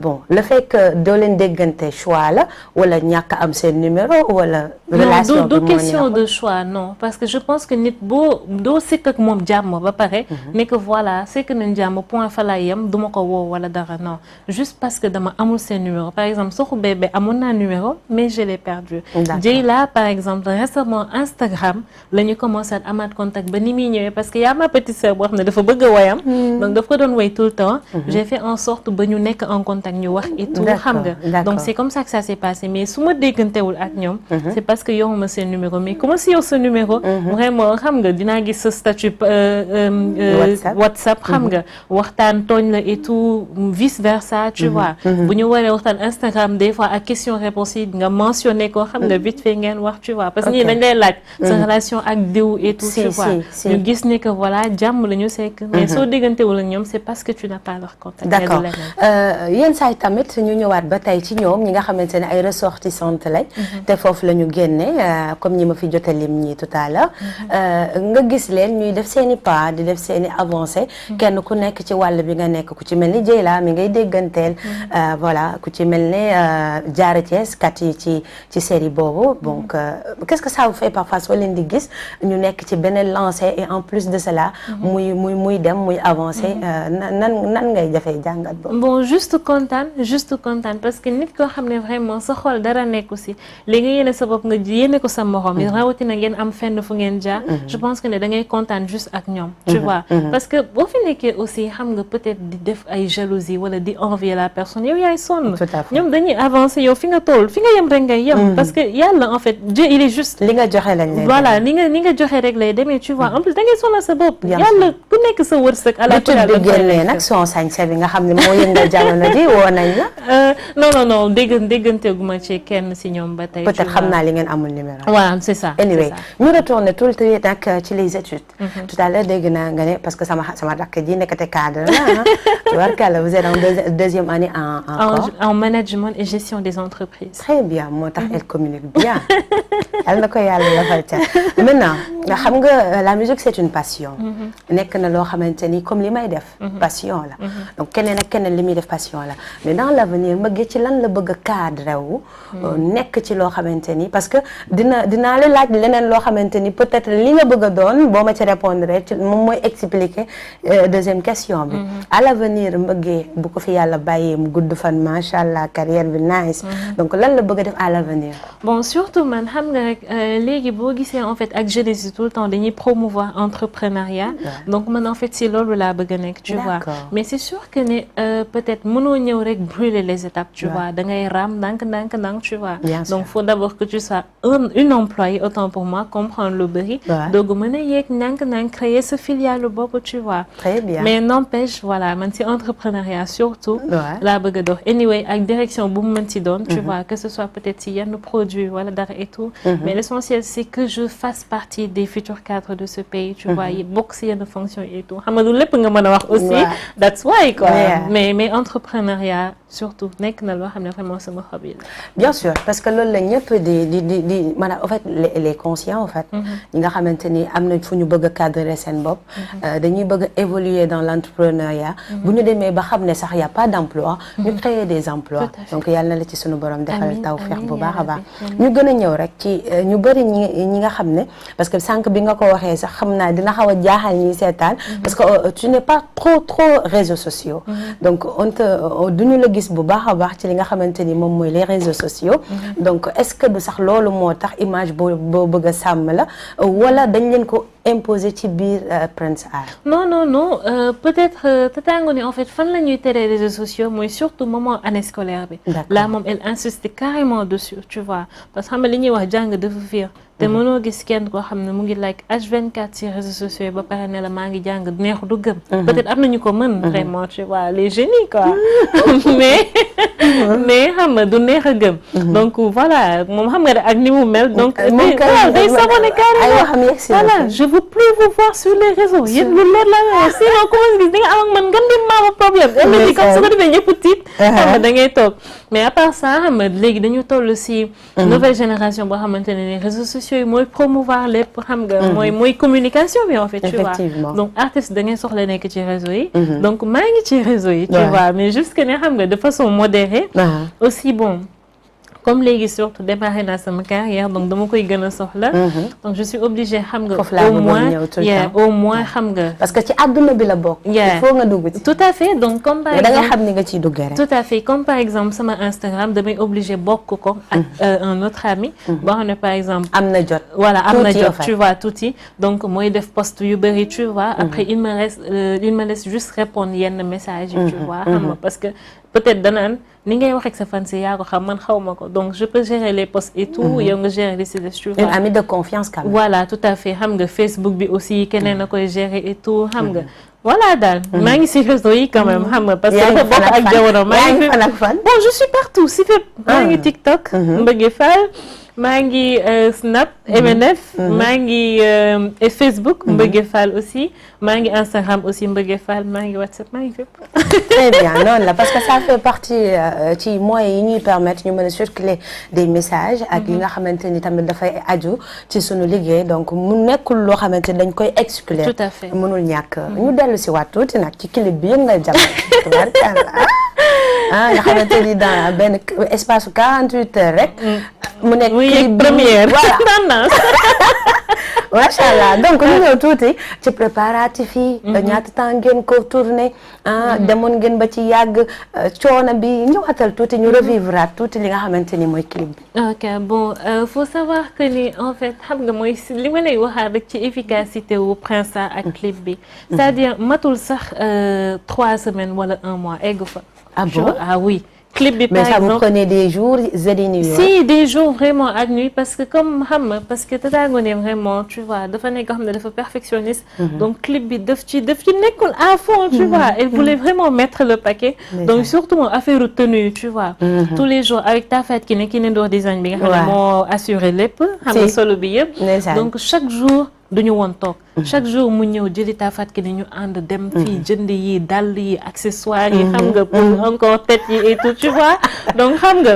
bon le fait que doo leen déggante choix la wala ñàkk am seen numéro wala. relation non du question de choix non parce que je pense que nit doo sekk ak moom jàmm ba pare. ne que voilà sekk nañ jàmm point fa laay yem du ma ko woo wala dara non juste parce que dama amul seen numéro par exemple Soxu Bébé amoon naa numéro mais je l'ai perdu. Dieyla par exemple récemment Instagram la ñu commencé à amaat contact ba ni muy ñëwee parce que y a ma petite sœur boo xam ne dafa bëgg a woyam. donc daf ko doon woy tout le temps. j'ai fait en sorte ba ñu nekk en contact ñu wax et tout xam nga donc c'est comme ça que ça s'est passé mais su ma déggantewul ak ñoom c'est parce que yoruma seen numéro mais comment si yor sa numéro vraiment xam nga dinaa gis sa statut WhatsApp xam nga waxtaan tooñ la et tout vice versa tu vois bu ñu waree waxtaan Instagram des fois ak question réponse yi nga mentionné ko xam nga vite fait ngeen wax tu vois parce que ñii dañ lay laaj sa relation ak diw et tout tu vois ñu gis ne que voilà jàmm la ñu sekk mais soo déggantewul ak ñoom c'est parce que tu n'as pas leur contact. D'accord yenn saa yi tamit ñu ñëwaat ba tey ci ñoom ñi nga xamante ne ay ressortissantes lañ te foofu la ñu génne comme ñi ma fi jot a lim ñii tout à l'heure nga gis leen ñuy def seen i pas di def seen i avancé kenn ku nekk ci wàll bi nga nekk ku ci mel ni Dieyla mi ngay dégganteel voilà ku ci mel ni Diarra Thiès kat yi ci série boobu donc qu'est-ce que ça vous fait parfois soo leen di gis ñu nekk ci beneen lancé et en plus de cela muy dem muy avancé nan ngay jafee jàngat boobu. bon juste kontaan parce que nit koo xam ne vraiment sa xol dara nekku si léegi nga yéene sa bopp nga yéene ko sa morom yi rawatina ngeen am fenn fu ngeen jaar je pense que ne da ngay kontaan juste ak ñoom tu vois parce que boo fi nekkee aussi xam nga peut-être di def ay jalousie wala di envier la personne yow yaay sonn ñoom dañuy avancer yow fi nga toll fi nga yem rek ngay yem parce que yàlla en fait Dieu il est juste li nga joxe lañ lay voilà li nga joxe rek lay demee tu vois en plus da ngay sonal sa bopp yàlla ku nekk sa wërsëg à la nag son sañse bi nga xam ne moo yëngal jamono ji woo nañ la non dégganteeguma ci kenn si ñoom ba tey peut-être xam naa li ngeen amul numéro waaw c'est ça anyway ñu retourner tout le temps nag ci les études tout à l'heure dégg naa nga ne parce que sama rakk ji nekkate cadre la tubarkalla vous êtes en deuxième année en management et gestion des entreprises très bien moo tax elle communique bien yàlla na ko yàlla lafal ca maintenant xam nga la musique c'est une passion nekk na loo xamante ni comme li may def passion la donc keneen ak keneen li muy def passion la mais dans l'avenir bëgg ci lan la bëgg a cadre wu nekk ci loo xamante ni parce que dinaa la laaj leneen loo xamante ni peut-être li nga bëgg a doon boo ma ci répondre moom mooy expliquer deuxième question bi à l'avenir mbëggee bu ko fi yàlla bàyyee mu gudd fan macha allah carrière bi nice donc lan la bëgg a def à l'avenir bon surtout man xam nga rek léegi boo gisee en fait ak jeunesse yi tout le temps dañuy promouvoir entrepreneuriat donc man en fait si loolu laa bëgg a nekk tu vois mais c'est sûr que ne peut-être mënoo ñëw rek brûler les étapes tu vois da ngay raam ndànk tu vois donc faut d'abord que tu sois une employée autant pour moi comprendre lu bëri doogu mën a yéeg ndànk créer sa filiale bopp tu vois très bien mais n'empêche voilà man si entrepreneuriat surtout laa bëgg a dox anyway ak direction bu mu mën ci doon tu vois que ce soit peut-être si yenn produit wala dara et tout mais l'essentiel c'est que je fasse partie des futurs cadres de ce pays tu vois yi bokk si yenn fonction et tout xam nga du lépp nga mën a wax aussi that's why quoi mais entrepreneuriat surtout nekk na loo xam ne vraiment sama hobby la bien sûr parce que loolu la ñëpp di maanaam en fait les conscients en fait ñi nga xamante ni am na fu ñu bëgg a cadrer seen bopp dañuy bëgg a évoluer dans l'entrepreneuriat bu ñu demee ba xam ne sax y a pas d'emploi ñu créer des emplois donc yàlla na la ci sunu borom defal tawfeex bu baax a baax ñu gën a ñëw rek ci ñu bëri ñi nga xam ne parce que sànq bi nga ko waxee sax xam naa dina xaw a jaaxal ñi seetaan parce que tu n'es pas trop réseaux sociaux donc duñu la gis bu baax a baax ci li nga xamante ni moom mooy les réseaux sociaux donc est-ce que du sax loolu moo tax image boo bëgg a sàmm la wala dañ leen ko imposer ci biir Prince Art non peut-être Tata Ngoné en fait fan la ñuy tere réseaux sociaux mooy surtout moment année scolaire bi là moom elle insiste carrément dessus tu vois parce que xam nga li ñuy wax jàng dafa fiir te mënoo gis kenn koo xam ne mu ngi like H24 ci réseaux sociaux yi ba pare ne la maa ngi jàng neexu du gëm peut-être am nañu ko mën vraiment tu vois les génies quoi mais xam nga du neex a gëm. donc voilà moom xam nga ak ni mu mel. donc day sabonné carrément. voilà je veux plus vous voir sur les réseaux. yéen lu leer la sinon comment gis di nga am ak man nga di maama problème. indi comme su ko defee ñëpp tiit. xam nga da ngay toog mais à part ça xam nga léegi dañu toll si. nouvelle génération boo xamante ne les réseaux sociaux yi mooy promouvoir lépp xam nga. mooy communication bi en fait. tu vois donc artiste da ngay soxla nekk ci réseau yi. donc maa ngi ci réseau yi. tu vois mais juste que ne xam nga de façon modérée. aussi bon. comme léegi surtout démarré naa sama carrière donc dama koy gën a soxla. donc je suis obligée xam nga. au moins xam nga. parce que ci àdduna bi la bokk. il faut nga dugg ci. tout à fait donc comme par exemple da nga xam ni nga ciy duggee rek. tout à fait comme par exemple sama Instagram damay obligée bokk ko ak un autre ami. boo xam ne par exemple. am na jot. voilà am na jot tu vois tuuti donc mooy def post yu bëri tu vois. après il me laisse juste répondre yenn message yi tu vois xam nga parce que peut-être danaan ni ngay wax ak sa fan si yaa ko xam man xaw ma ko donc je peux gérer les posts et tout yow nga gérer les sites tu vois. une amie de confiance quand même. voilà tout à fait xam nga Facebook bi aussi keneen na koy gérer et tout xam nga. voilà daal maa ngi si réseau yi quand même xam nga parce que dafa bokk ak jamono maa ngi fan ak fan. bon je suis partout si fépp. maa ngi TikTok. Mbëgge Fall. maa ngi Snap MNF. maa ngi Facebook. Mbëgge Fall aussi. maa ngi Instagram aussi Mbëgge Fall maa ngi WhatsApp maa ngi fépp. très bien noonu la parce que ça fait partie ci moyens yi ñuy permettre ñu mën a circuler des messages. ak yi nga xamante ni tamit dafay aju ci sunu liggéey donc mu nekkul loo xamante ni dañ koy exclure. tout à fait mënul ñàkk ñu dellu si waat tuuti nag ci clip bi yëngal jamono. nga xamante ni dans benn espace 48 heures rek. mu nekk clip première voilà. macha allah donc ñu ñëw tuuti ci préparatifs yi. ñaata temps ngeen ko tourné. demoon ngeen ba ci yàgg coono bi ñëwaatal tuuti ñu revivre tuuti li nga xamante ni mooy clip bi. ok bon faut savoir que ni en fait xam nga mooy li ma lay waxaat rek ci efficacité wu Prince ak clip bi. c'est-à-dire matul sax 3 semaines wala 1 mois egg fa. ah bon ah oui. clip bi mais par ça exemple vous prenait des jours et des nuits. si des jours vraiment ak nuit parce que comme xam nga parce que Tata Ngoné vraiment tu vois dafa nekk xam ne dafa perfectionniste. donc clip bi daf ci nekkul à fond tu vois elle voulait vraiment mettre le paquet. donc surtout affaire tenue tu vois. tous les jours avec Tafat ki ne door design bi nga xam ne moo assuré lépp. xam nga solo bi yëpp. donc chaque jour duñu woon toog. chaque jour mu ñëw jëli Tafat ki ne ñu ànd dem fii jënd yi dàll yi accessoires yi xam nga pour encore tête yi et tout tu vois donc xam nga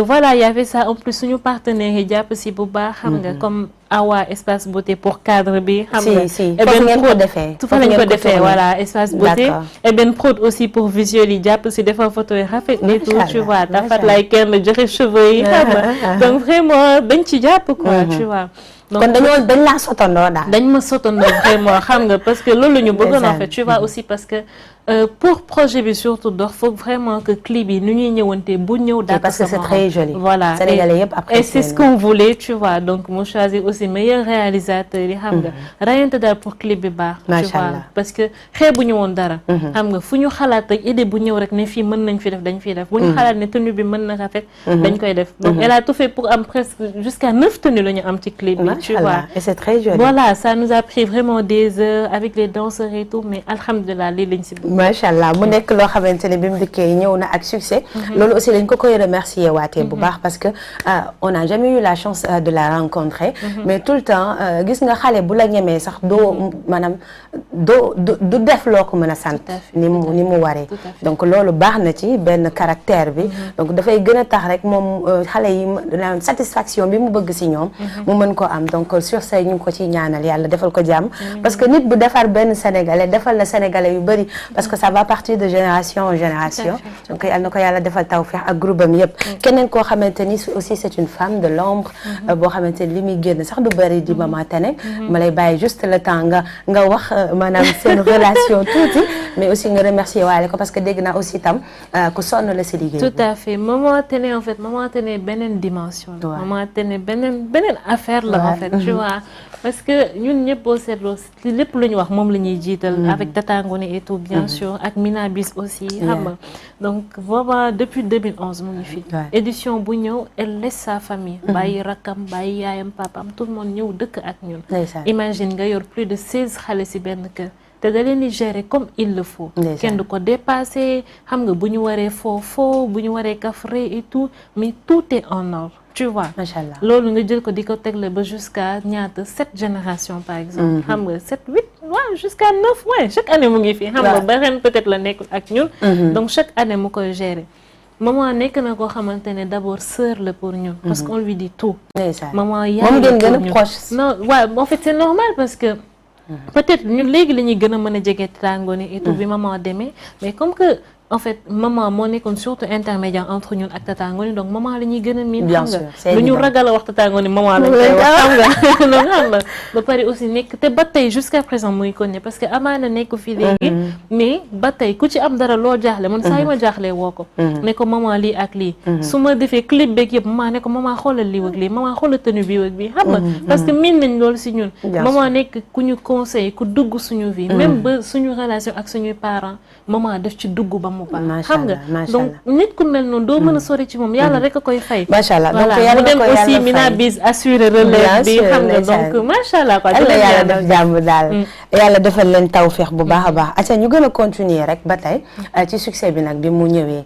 voilà y avait ça en plus suñu partenaires yi jàpp si bu baax xam nga comme Awa espace beauté pour cadre bi xam nga Eben Prod fa lañ ko defee voilà espace beauté Eben Prod aussi pour visuel yi jàpp si defar photo yi rafet et tout tu vois Tafat lay kenn joxe cheveux yi xam nga donc vraiment dañ ci jàpp quoi tu vois donc kon dañ laa sotandoo daal. dañ ma sotandoo vraiment xam nga parce que loolu la ñu bëggoon en fait tu vois aussi parce que pour projet bi surtout dox faut vraiment que clip yi nu ñuy ñëwante bu ñëw. d'accord parce que c'est très joli. voilà Sénégalais yëpp apprécié et c'est ce qu'on voulait tu vois donc mu choisir aussi meilleur réalisateur yi xam nga. rayante daal pour clip bi baax. tu vois parce que xeebuñu woon dara. xam nga fu ñu xalaat rek idée bu ñëw rek ne fii mën nañ fi def dañ fiy def. bu ñu xalaat ne tenue bi mën na rafet. dañ koy def donc elle a tout fait pour am presque jusqu'à 9 tenues la ñu am ci clip bi. tu vois et c'est très joli. voilà ça nous a pris vraiment des heures avec les danseurs et tout mais alhamdulilah lii lañ si. macha allah mu nekk loo xamante ne bi mu dikkee ñëw na ak succès. loolu aussi lañ ko koy remercier waatee bu baax parce que on n'a jamais eu la chance de la rencontrer. mais tout le temps gis nga xale bu la ñemee sax doo maanaam du def loo ko mën a sant. ni mu waree. donc loolu baax na ci benn caractère bi. donc dafay gën a tax rek moom xale yi satisfaction bi mu bëgg si ñoom. mu mën ko am donc sur ce ñu ngi ko ciy ñaanal yàlla defal ko jàmm. parce que nit bu defar benn sénégalais defal na sénégalais yu bëri parce que ça va partir de génération en génération. donc yal na ko yàlla defal tawfeex ak groupe am yëpp. keneen koo xamante ni aussi c'est une femme de l'ombre boo xamante ni li muy génn sax du bëri di Mama Tene. ma lay bàyyi juste le temps nga wax maanaam seen relation tuuti mais aussi nga remercier waale ko parce que dégg naa aussi tam ku sonn la si liggéey. tout à fait Mama Tene en fait Mama Tene beneen dimension. Mama Tene beneen affaire la en fait tu vois. parce que ñun ñëpp boo seetloo lépp lu ñu wax moom la ñuy jiital. avec Tata Ngoné et tout bien sûr ak Mina Bis aussi. xam nga donc vraiment depuis 2011 mu ngi fi. édition bu ñëw elle laisse sa famille. bàyyi rakkam bàyyi yaayam papam tout le monde ñëw dëkk ak ñun. imagine nga yor plus de 16 xale si benn kër. te da leen di gérer comme il le faut. kenn du ko dépasser xam nga bu ñu waree foo bu ñu waree kafre et tout mais tout est en ordre. tu vois machallah loolu nga jël ko di ko tegle ba jusqu'à ñaata 7 générations par exemple. xam nga 7 8 waaw jusqu'à 9 ouais chaque année mu ngi fi. xam nga ba ren peut-être la nekkul ak ñun. donc chaque année mu koy gérer. maman nekk na koo xamante ne d'abord sœur la pour ñun. parce qu'on lui dit tout. maman yaay moom ngeen gën a proche. non waaw en fait c'est normal parce que. peut-être ñun léegi la ñuy gën a mën a jege Tata Ngoné et tout bi maman demee mais comme que. en fait maman moo nekkoon surtout intermédiaire entre ñun ak Tata Ngoné donc maman la ñuy gën a miin. bien xam sûr nga lu ñu ragal a wax Tata Ngoné maman lañ koy wax xam nga loolu xam nga ba pare aussi nekk te ba tey jusqu'à présent muy continuer parce que amaana nekk fi léegi mais ba tey ku ci am dara loo jaaxle man saa yi ma jaaxlee woo ko ne ko maman lii ak lii su ma defee clip beeg yëpp maman ne ko maman xoolal lii ak lii maman xoolal tenue bii ak bii xam nga parce que miin nañ loolu si ñun maman nekk ku ñu conseil ku dugg suñu vie même ba suñu relation ak suñuy parents maman def ci dugg ba xam nga donc nit ku mel noonu doo mën a sori ci moom yàlla rek a koy fay. macha allah donc mu dem aussi Mina Biz assurer relève bi xam nga donc macha allah quoi. yàlla def jàmm daal. yàlla defal leen tawfeex bu baax a baax. acca ñu gën a continuer rek ba tey ci succès bi nag bi mu ñëwee.